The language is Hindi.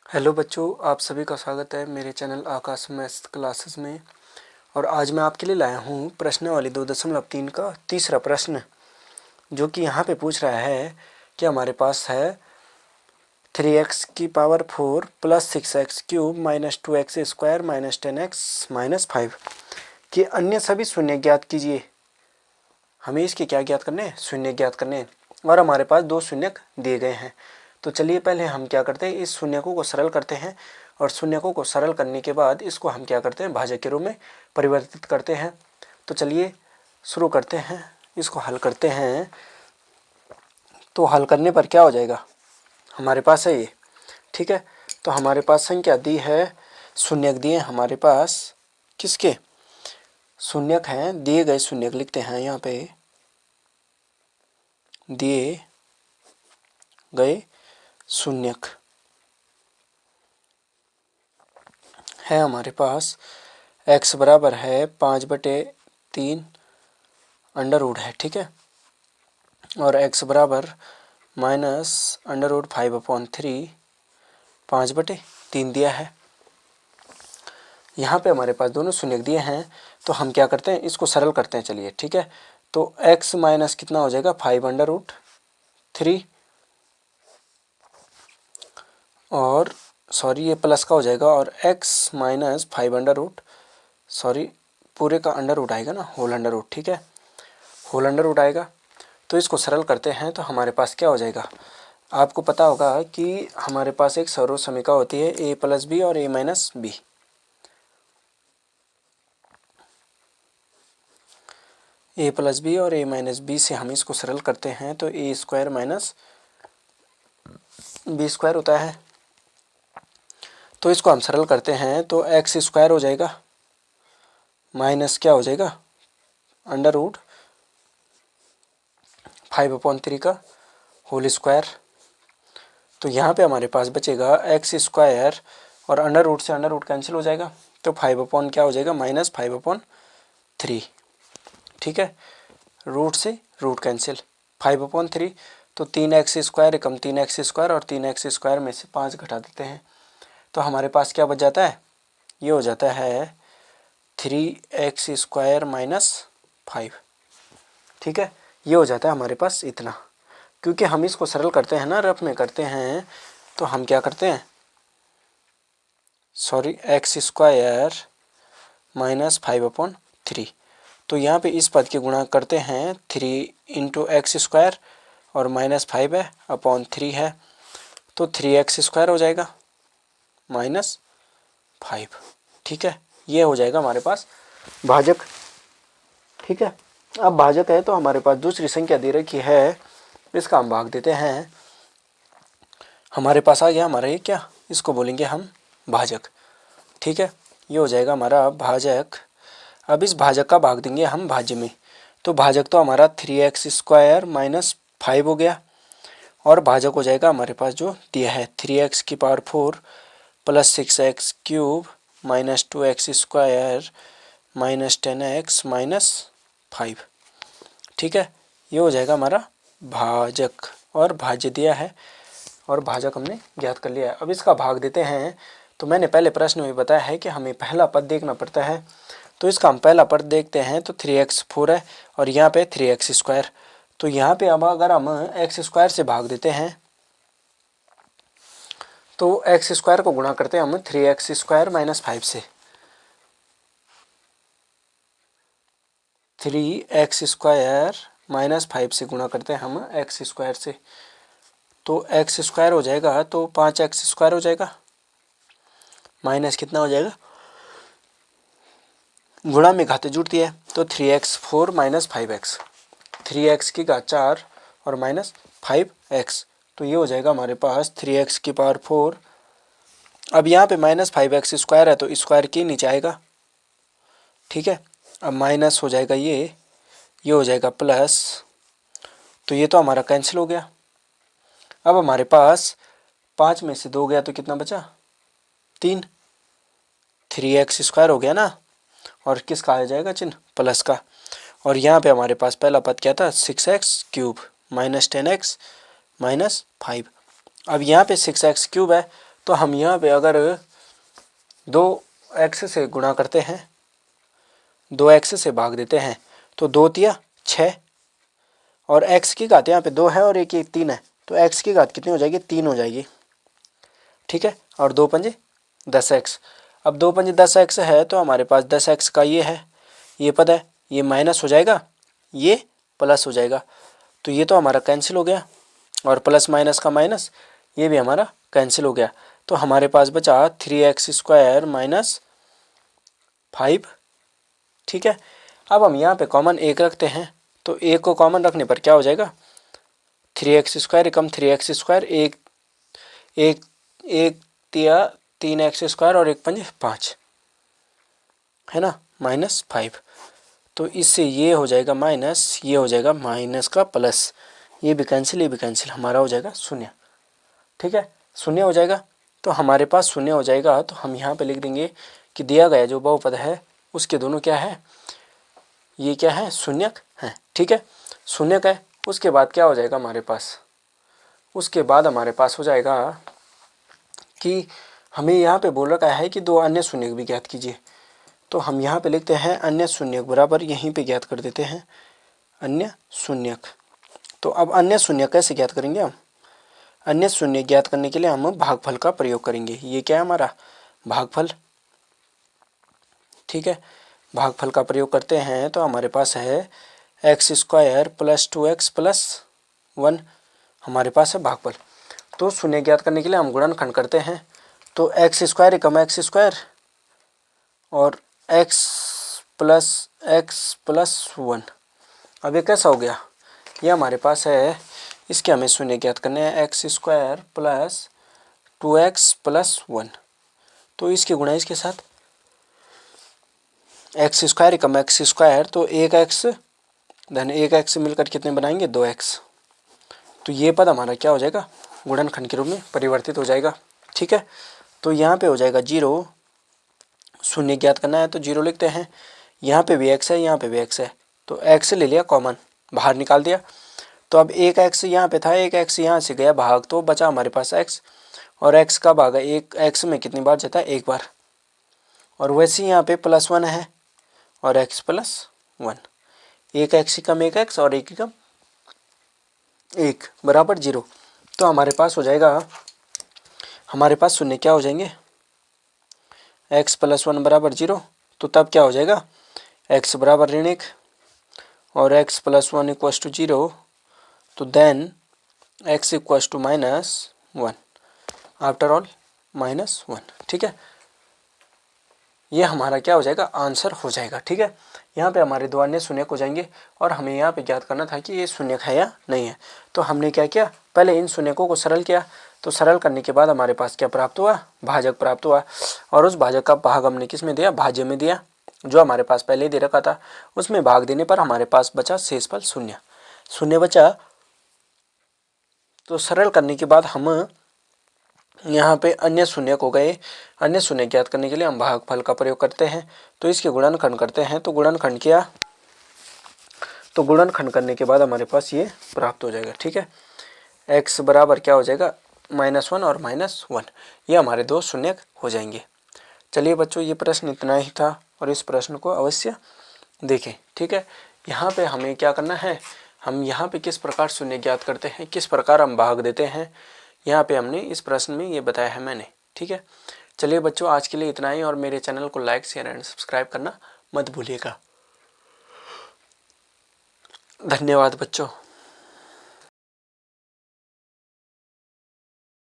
हेलो बच्चों, आप सभी का स्वागत है मेरे चैनल आकाश मैथ्स क्लासेस में। और आज मैं आपके लिए लाया हूँ प्रश्नावली 2.3 का तीसरा प्रश्न, जो कि यहाँ पे पूछ रहा है कि हमारे पास है 3x⁴ plus 6x³ minus 2x² minus 10x minus 5 कि अन्य सभी शून्य ज्ञात कीजिए। हमें इसके क्या ज्ञात करने हैं? शून्य ज्ञात करने हैं। और हमारे पास दो शून्यक दिए गए हैं। तो चलिए पहले हम क्या करते हैं, इस शून्यकों को सरल करते हैं। और शून्यकों को सरल करने के बाद इसको हम क्या करते हैं, भाजक के रूप में परिवर्तित करते हैं। तो चलिए शुरू करते हैं, इसको हल करते हैं। तो हल करने पर क्या हो जाएगा, हमारे पास है ये, ठीक है। तो हमारे पास संख्या दी है, शून्यक दिए हमारे पास, किसके शून्यक हैं, दिए गए शून्यक लिखते हैं यहाँ पे, दिए गए शून्यक है हमारे पास। x बराबर है 5/3 अंडर रूट है, ठीक है। और x बराबर माइनस √5/3 5/3 दिया है। यहाँ पे हमारे पास दोनों शून्यक दिए हैं। तो हम क्या करते हैं, इसको सरल करते हैं, चलिए ठीक है। तो x माइनस कितना हो जाएगा, 5/3 और सॉरी ये प्लस का हो जाएगा। और x माइनस 5 पूरे का अंडर रूट आएगा ना, होल अंडर रूट, ठीक है, होल अंडर रूट आएगा। तो इसको सरल करते हैं तो हमारे पास क्या हो जाएगा, आपको पता होगा कि हमारे पास एक सर्वसमीका होती है a प्लस बी और a minus B. a plus B और a माइनस बी से हम इसको सरल करते हैं तो a² माइनस b² होता है। तो इसको हम सरल करते हैं तो x² हो जाएगा माइनस क्या हो जाएगा, √5/3 का होल स्क्वायर। तो यहाँ पे हमारे पास बचेगा x² और अंडर रूट से अंडर रूट कैंसिल हो जाएगा। तो 5 क्या हो जाएगा, माइनस 5/3, ठीक है। रूट से रूट कैंसिल, 5/3। तो 3x² कम 3x² और 3x² में से 5 घटा देते हैं। तो हमारे पास क्या बच जाता है, ये हो जाता है 3x² माइनस 5, ठीक है। ये हो जाता है हमारे पास इतना। क्योंकि हम इसको सरल करते हैं ना, रफ में करते हैं, तो हम क्या करते हैं, x² माइनस 5/3। तो यहाँ पे इस पद के गुणा करते हैं, 3 × x² और माइनस 5/3 है। तो 3x² हो जाएगा माइनस 5, ठीक है। ये हो जाएगा हमारे पास भाजक, ठीक है। अब भाजक है तो हमारे पास दूसरी संख्या दे रखी है, इसका हम भाग देते हैं। हमारे पास आ गया हमारा ये क्या, इसको बोलेंगे हम भाजक, ठीक है। ये हो जाएगा हमारा भाजक। अब इस भाजक का भाग देंगे हम भाज्य में। तो भाजक तो हमारा 3x² माइनस 5 हो गया। और भाजक हो जाएगा हमारे पास जो दिया है 3x⁴ plus 6x³ minus 2x² minus 10x minus 5, ठीक है। ये हो जाएगा हमारा भाजक। और भाज्य दिया है और भाजक हमने ज्ञात कर लिया है। अब इसका भाग देते हैं। तो मैंने पहले प्रश्न में बताया है कि हमें पहला पद देखना पड़ता है। तो इसका हम पहला पद देखते हैं तो 3x⁴ है और यहाँ पे 3x²। तो यहाँ पे अब अगर हम x² से भाग देते हैं तो x² को गुणा करते हैं हम 3x² माइनस 5 से। 3x² माइनस 5 से गुणा करते हैं हम x² से। तो x² हो जाएगा तो 5x² हो जाएगा माइनस कितना हो जाएगा, गुणा में घातें जुड़ती है तो 3x⁴ माइनस 5x, 3x की घात 4 और माइनस 5x। तो ये हो जाएगा हमारे पास 3x⁴। अब यहाँ पे माइनस 5x² है तो स्क्वायर के नीचे आएगा, ठीक है। अब माइनस हो जाएगा ये हो जाएगा प्लस। तो ये तो हमारा कैंसिल हो गया। अब हमारे पास 5 में से 2 गया तो कितना बचा, 3। 3x² हो गया ना, और किसका आ जाएगा चिन्ह, प्लस का। और यहाँ पे हमारे पास पहला पद क्या था, 6x³ माइनस 10x माइनस 5। अब यहाँ पे 6x³ है तो हम यहाँ पे अगर 2x से गुणा करते हैं, 2x से भाग देते हैं, तो 2 तिया 6 और x की घात यहाँ पे 2 है और एक 3 है, तो x की घात कितनी हो जाएगी, 3 हो जाएगी। ठीक है, और 2 पंजे 10x। अब 2 पंजे 10x है तो हमारे पास 10x का ये पद है, ये माइनस हो जाएगा, ये प्लस हो जाएगा, तो ये तो हमारा कैंसिल हो गया, और प्लस माइनस का माइनस ये भी हमारा कैंसिल हो गया। तो हमारे पास बचा 3x² माइनस 5। ठीक है, अब हम यहाँ पे कॉमन 1 रखते हैं, तो 1 को कॉमन रखने पर क्या हो जाएगा, 3x² एकम 3x², एक तिया 3x² और 1 पंजे 5 है ना, -5। तो इससे ये हो जाएगा माइनस, ये हो जाएगा माइनस का प्लस, ये भी कैंसिल, ये भी कैंसिल, हमारा हो जाएगा 0। ठीक है, 0 हो जाएगा। तो हमारे पास 0 हो जाएगा, तो हम यहाँ पे लिख देंगे कि दिया गया जो बहुपद है उसके दोनों क्या है, ये क्या है, शून्यक है। ठीक है, शून्यक है। उसके बाद क्या हो जाएगा हमारे पास, उसके बाद हमारे पास हो जाएगा कि हमें यहाँ पे बोल रखा है कि 2 अन्य शून्यक भी ज्ञात कीजिए। तो हम यहाँ पे लिखते हैं अन्य शून्यक बराबर, यहीं पे ज्ञात कर देते हैं अन्य शून्यक। तो अब अन्य शून्यक कैसे ज्ञात करेंगे हम, अन्य शून्य ज्ञात करने के लिए हम भागफल का प्रयोग करेंगे। ये क्या है हमारा भागफल। ठीक है, भागफल का प्रयोग करते हैं तो हमारे पास है x² + 2x + 1 हमारे पास है भागफल। तो शून्य ज्ञात करने के लिए हम गुणनखंड करते हैं, तो x² एकम x² और x + 1। अब ये कैसा हो गया, ये हमारे पास है, इसके हमें शून्य ज्ञात करने हैं, x² + 2x + 1। तो इसके गुणा इसके साथ, x² एकम x², तो 1x धन 1x मिलकर कितने बनाएंगे, 2x। तो ये पद हमारा क्या हो जाएगा, गुणनखंड के रूप में परिवर्तित हो जाएगा। ठीक है, तो यहाँ पे हो जाएगा 0, शून्य ज्ञात करना है तो 0 लिखते हैं, यहाँ पे भी x है, यहाँ पे भी x है, तो x ले लिया कॉमन, बाहर निकाल दिया। तो अब 1x यहाँ पे था, 1x यहाँ से गया भाग, तो बचा हमारे पास x, और x का भाग है, एक x में कितनी बार जाता है, एक बार। और वैसे यहाँ पे +1 है और x + 1, एक x कम 1x और 1 कम 1 बराबर 0। तो हमारे पास हो जाएगा, हमारे पास शून्य क्या हो जाएंगे, x + 1 बराबर 0। तो तब क्या हो जाएगा, x बराबर ऋण 1 और x + 1 = 0, तो देन x = -1 आफ्टर ऑल -1। ठीक है, ये हमारा क्या हो जाएगा, आंसर हो जाएगा। ठीक है, यहाँ पे हमारे 2 अन्य शून्यक हो जाएंगे, और हमें यहाँ पे ज्ञात करना था कि ये शून्यक है या नहीं है। तो हमने क्या किया, पहले इन शून्यकों को सरल किया, तो सरल करने के बाद हमारे पास क्या प्राप्त हुआ, भाजक प्राप्त हुआ, और उस भाजक का भाग हमने किस में दिया, भाज्य में दिया, जो हमारे पास पहले ही दे रखा था। उसमें भाग देने पर हमारे पास बचा शेषफल 0 बचा। तो सरल करने के बाद हम यहाँ पे अन्य शून्यक हो गए, अन्य शून्य ज्ञात करने के लिए हम भागफल का प्रयोग करते हैं, तो इसके गुणनखंड करते हैं। तो गुणनखंड किया, तो गुणनखंड करने के बाद हमारे पास ये प्राप्त हो जाएगा। ठीक है, x बराबर क्या हो जाएगा, -1 और -1, ये हमारे 2 शून्यक हो जाएंगे। चलिए बच्चों, ये प्रश्न इतना ही था, और इस प्रश्न को अवश्य देखें। ठीक है, यहाँ पे हमें क्या करना है, हम यहाँ पे किस प्रकार शून्य ज्ञात करते हैं, किस प्रकार हम भाग देते हैं, यहाँ पे हमने इस प्रश्न में ये बताया है मैंने। ठीक है, चलिए बच्चों, आज के लिए इतना ही, और मेरे चैनल को लाइक, शेयर एंड सब्सक्राइब करना मत भूलिएगा। धन्यवाद बच्चों।